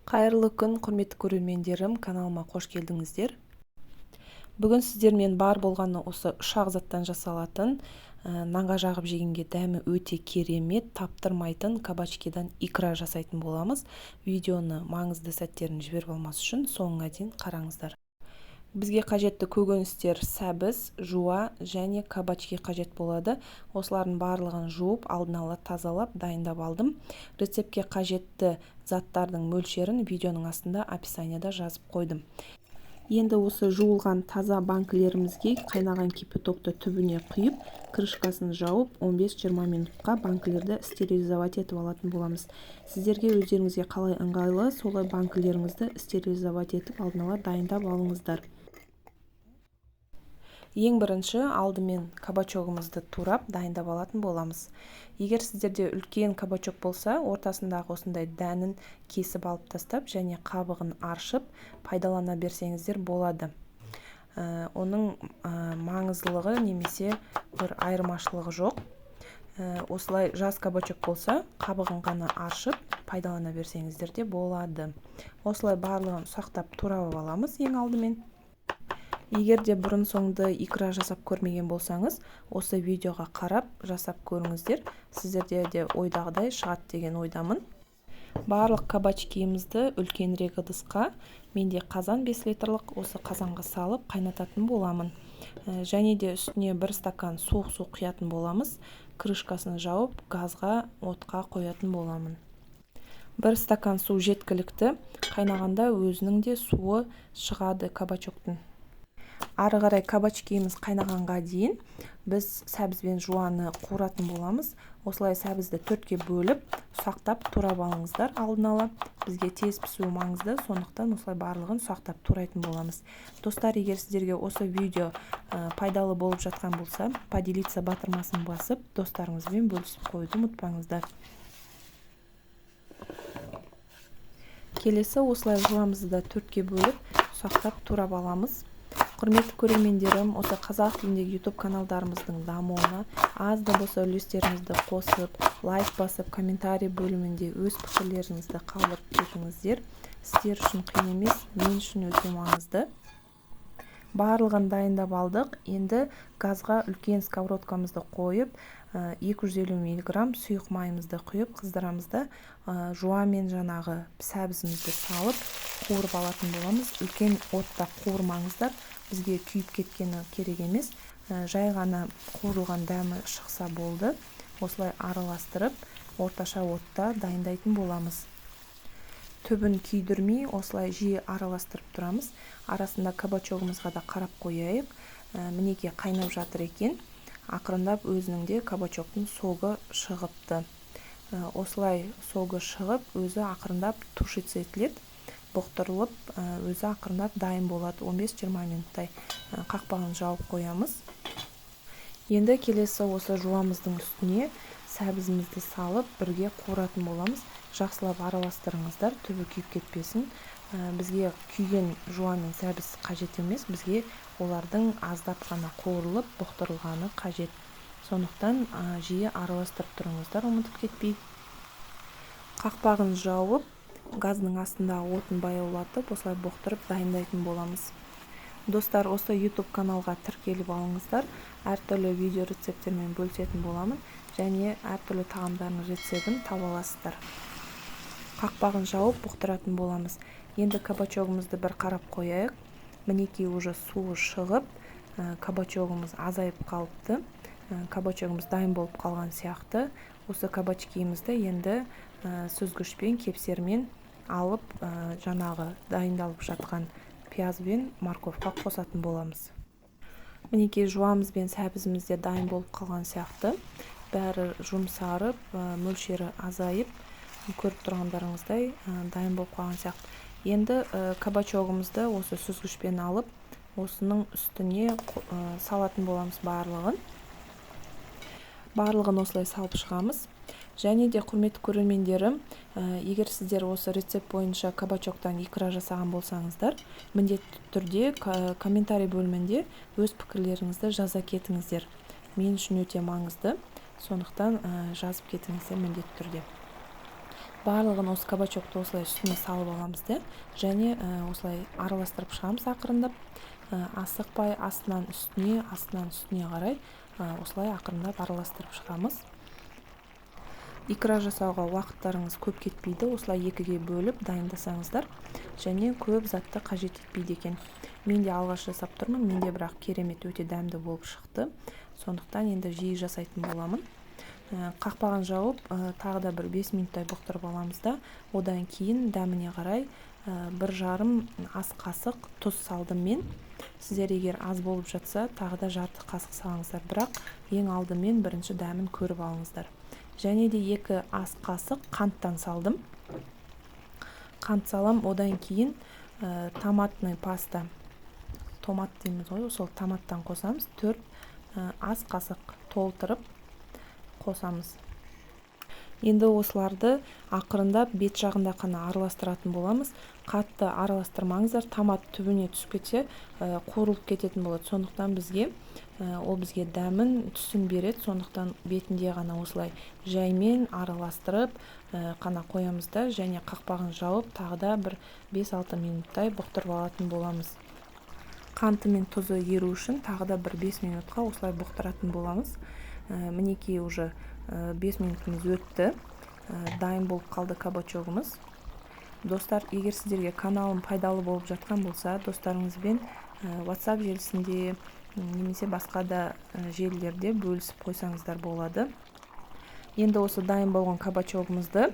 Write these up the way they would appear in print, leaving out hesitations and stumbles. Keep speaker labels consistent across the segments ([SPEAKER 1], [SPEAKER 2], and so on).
[SPEAKER 1] Қайырлы күн, құрметті көрермендерім, каналыма қош келдіңіздер. Бүгін сіздермен бар болғаны осы ұшақ заттан жасалатын, нанға жағып жегенге дәмі өте керемет, таптырмайтын кабачкидан икра жасайтын боламыз. Видеоны маңызды сәттерін жіберіп алмас үшін соңына дейін қараңыздар. Бізге қажетті көкөністер сәбіз, жуа және кабачки қажет болады. Осылардың барлығын жуып, алдын ала тазалап, дайындап алдым. Рецептке қажетті заттардың мөлшерін видеоның астында описанияда жазып қойдым. Енді осы жуылған таза банкілерімізге қайнаған кипятокты түбіне құйып, крышкасын жауып, 15-20 минутқа банкілерді стерилизовать етіп алатын боламыз. Сіздерге өздеріңізге қалай ыңғайлы, солай банкілеріңізді стерилизовать етіп алдын ала дайындап алыңыздар. Ең бірінші алдымен кабачогымызды турап дайындап алатын боламыз. Егер сіздерде үлкен кабачок болса, ортасындағы осындай дәнін кесіп алып тастап және қабығын аршып пайдалана берсеңіздер болады. Оның маңыздылығы немесе бір айырмашылығы жоқ. Осылай жас кабачок болса, қабығын ғана аршып пайдалана берсеңіздер де болады. Осылай барлығын ұсақтап турап аламыз ең алдымен. Егер де бұрын соңды икра жасап көрмеген болсаңыз, осы видеоға қарап жасап көріңіздер. Сіздерде де ойдағыдай шығады деген ойдамын. Барлық кабачкиімізді үлкенірек ыдысқа, менде қазан 5 литрлік, осы қазанға салып қайнататын боламын. Және де үстіне 1 стакан суық су құятын боламыз. Крышкасын жауып, газға, отқа қоятын боламын. 1 стакан су жеткілікті. Қайнағанда өзінің де суы шығады кабачоктың. Ары қарай кабачкиіміз қайнағанға дейін біз сәбіз бен жуаны қуыратын боламыз. Осылай сәбізді 4-ке бөліп, ұсақтап турап алыңыздар алдын ала. Бізге тез пісуі маңызды, сондықтан осылай барлығын ұсақтап турайтын боламыз. Достар, егер сіздерге осы видео пайдалы болып жатқан болса, поделиться батырмасын басып, достарыңызбен бөлісіп қоюды ұмытпаңыздар. Келесі осылай жуамызды да 4-ке бөліп, ұсақтап турап аламыз. Құрметті көрермендерім, осы қазақ тіліндегі YouTube каналдарымыздың дамуына аз да болса үлестеріңізді қосып, лайк басып, комментарий бөлімінде өз пікірлеріңізді қалдырып кетіңіздер. Сіздер үшін қиын емес, мен үшін өте маңызды. Барлығын дайындап алдық. Енді газға үлкен сковородкамызды қойып, 250 мг сұйық майымызды құйып қыздырамызды. Жуа мен жаңағы сәбізімізді салып, қуырып алатын боламыз. Үлкен отта қуырмаңыздар. Бізге күйіп кеткені керек емес. Жай ғана қуырылған дәмі шықса болды. Осылай араластырып, орташа отта дайындайтын боламыз. Түбін күйдірмей, осылай жиі араластырып тұрамыз. Арасында кабачогымызға да қарап қояйық. Мінеке қайнап жатыр екен. Ақырындап өзінің де кабачоктың соғы шығыпты. Осылай соғы шығып, өзі ақырындап тушиться етіледі. Бұқтырылып, өзі ақырындап дайын болады. 15-20 минуттай қақпағын жауып қоямыз. Енді келесі осы жуамыздың үстіне сәбізімізді салып, бірге қуыратын боламыз. Жақсылап араластырыңыздар, түбі күйіп кетпесін. Бізге күйген жуа мен сәбіз қажет емес, бізге олардың аздап қана қуырылып, бұқтырылғаны қажет. Сондықтан жиі араластырып тұрыңыздар, ұмытып кетпей. Қақпағын жауып, газдың астындағы отын баяулатып, осылай бұқтырып дайындайтын боламыз. Достар, осы YouTube каналға тіркеліп алыңыздар. Әртүрлі видео рецептермен бөлісетін боламын, және әртүрлі тағамдардың рецебін таба аласыздар. Қақпағын жауып бұқтыратын боламыз. Енді кабачогымызды бір қарап қояйық. Мінеке уже суы шығып, кабачогымыз азайып қалыпты. Кабачогымыз дайын болып қалған сияқты. Осы кабачкиімізді енді сүзгішпен, кепсермен алып, жаңағы дайындалып жатқан пияз бен морковқа қосатын боламыз. Мінеке жуамыз бен сәбізіміз де дайын болып қалған сияқты. Бәрі жұмсарып, мөлшері азайып, көріп тұрғандарыңыздай дайын болып қалған сияқты. Енді кабачогымызды осы сүзгішпен алып, осының үстіне салатын боламыз барлығын. Барлығын осылай салып шығамыз. Және де құрметті көрермендерім, егер сіздер осы рецепт бойынша кабачоктан икра жасаған болсаңыздар, міндетті түрде комментарий бөлімінде өз пікірлеріңізді жаза кетіңіздер. Мен үшін өте маңызды, сондықтан жазып кетіңіздер міндетті түрде. Барлығын осы кабачокты осылай үстіне салып аламыз да, және осылай араластырып шығамыз ақырындап. Асықпай астынан үстіне қарай осылай ақырындап араластырып шығамыз. Икра жасауға уақыттарыңыз көп кетпейді, осылай екіге бөліп дайындасаңыздар, және көп затты қажет етпейді екен. Мен де алғаш жасап тұрмын, менде бірақ керемет өте дәмді болып шықты. Сондықтан енді жиі жасайтын боламын. Қақпағын жауып, тағы да бір 5 минуттай бұқтырып аламыз да, одан кейін дәміне қарай 1,5 ас қасық тұз салдым мен. Сіздер егер аз болып жатса, тағы да жарты қасық салыңыздар, бірақ ең алдымен бірінші дәмін көріп алыңыздар. Және де 2 ас қасық қанттан салдым. Қант салам, одан кейін томатный паста, томат дейміз ғой, сол томаттан қосамыз. 4 ас қасық толтырып қосамыз. Енді осыларды ақырындап бет жағында қана араластыратын боламыз. Қатты араластырмаңыздар, томат түбіне түсіп кетсе, қуырылып кететін болады. Сондықтан ол бізге дәмін, түсін береді. Сондықтан бетінде ғана осылай жаймен араластырып қана қоямыз да, және қақпағын жауып, тағы да бір 5-6 минуттай бұқтырып алатын боламыз. Қанты мен тұзы еру үшін тағы да бір 5 минутқа осылай бұқтыратын боламыз. Мінекей уже 5 минутымыз өтті. Дайын болып қалды кабачогымыз. Достар, егер сіздерге каналым пайдалы болып жатқан болса, достарыңызбен WhatsApp желісінде немесе басқа да желілерде бөлісіп қойсаңыздар болады. Енді осы дайын болған кабачогымызды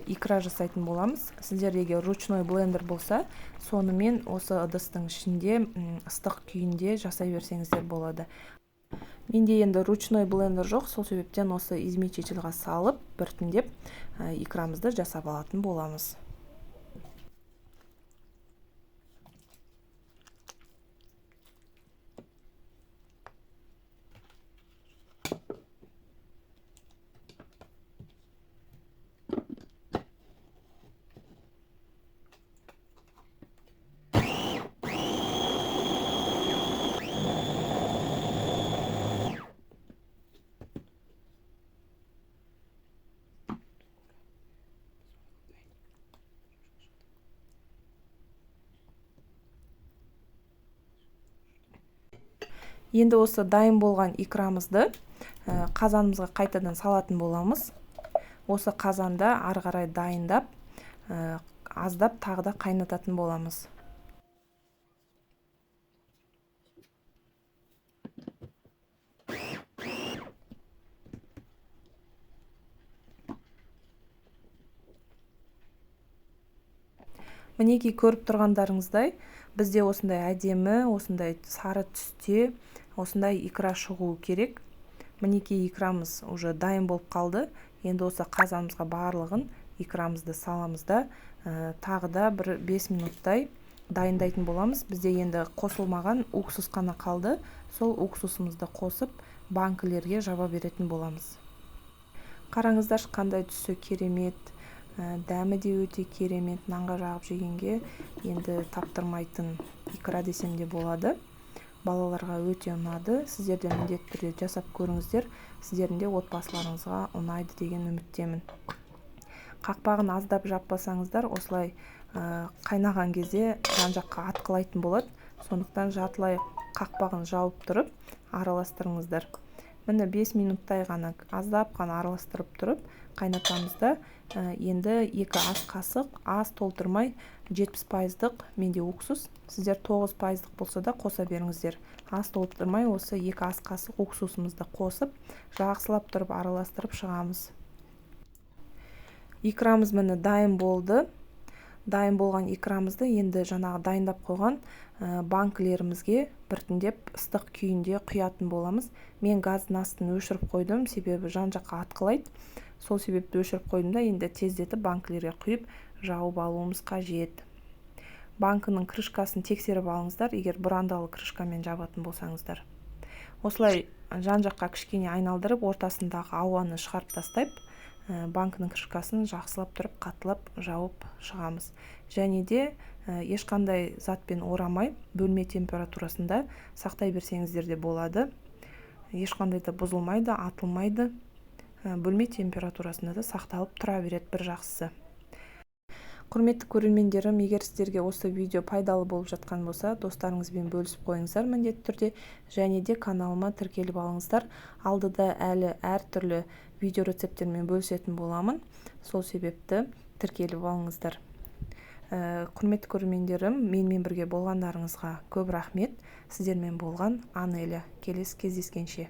[SPEAKER 1] икра жасайтын боламыз. Сіздер егер ручной блендер болса, сонымен осы ыдыстың ішінде ыстық күйінде жасай берсеңіздер болады. Менде енді ручной блендер жоқ, сол себептен осы измельчительға салып, біртіндеп икрамызды жасап алатын боламыз. Енді осы дайын болған икрамызды қазанымызға қайтадан салатын боламыз. Осы қазанда ары қарай дайындап, аздап тағы да қайнататын боламыз. Мінекей көріп тұрғандарыңыздай, бізде осындай әдемі, осындай сары түсте, осындай икра шығуы керек. Мінекей икрамыз уже дайын болып қалды. Енді осы қазанымызға барлығын икрамызды саламыз да, тағы да бір 5 минуттай дайындайтын боламыз. Бізде енді қосылмаған уксус қана қалды. Сол уксусымызды қосып, банкілерге жаба беретін боламыз. Қараңыздар, қандай түсі керемет, дәмі де өте керемет, нанға жағып жегенге енді таптырмайтын икра десем де болады. Балаларға өте ұнады. Сіздер де міндетті түрде жасап көріңіздер. Сіздердің де отбасыларыңызға ұнайды деген үміттемін. Қақпағын аздап жаппасаңыздар, осылай қайнаған кезде жан-жаққа атқылайтын болады. Сондықтан жартылай қақпағын жауып тұрып араластырыңыздар. Міне 5 минуттай ғана аздап қана араластырып тұрып қайнатамызда. Енді 2 ас қасық, аз толтырмай 70%-дық менде уксус. Сіздер 9%-дық болса да қоса беріңіздер. Аз толтырмай осы 2 ас қасық уксусымызды қосып, жақсылап тұрып араластырып шығамыз. Икрамыз міне дайын болды. Дайын болған икрамызды енді жаңағы дайындап қойған банкілерімізге біртіндеп ыстық күйінде құятын боламыз. Мен газдың астын өшіріп қойдым, себебі жан-жаққа атқылайды. Сол себепті өшіріп қойдым да, енді тездетіп банкілерге құйып жауып алуымыз қажет. Банкының крышкасын тексеріп алыңыздар, егер бұрандалы крышкамен жабатын болсаңыздар. Осылай жан-жаққа кішкене айналдырып, ортасындағы ауаны шығарып тастайып, банкының крышкасын жақсылап тұрып, қатылап жауып шығамыз. Және де ешқандай затпен орамай, бөлме температурасында сақтай берсеңіздер де болады. Ешқандай да бұзылмайды, атылмайды. бөлме температурасында да сақталып тұра береді бір жақсысы. Құрметті көрермендерім, егер сіздерге осы видео пайдалы болып жатқан болса, достарыңызбен бөлісіп қойыңыздар міндетті түрде, және де каналыма тіркеліп алыңыздар. Алдыда әлі әртүрлі видео рецепттермен бөлісетін боламын. Сол себепті тіркеліп алыңыздар. Құрметті көрермендерім, менімен бірге болғандарыңызға көп рахмет. Сіздермен болған Анеля. Келесі кездескенше.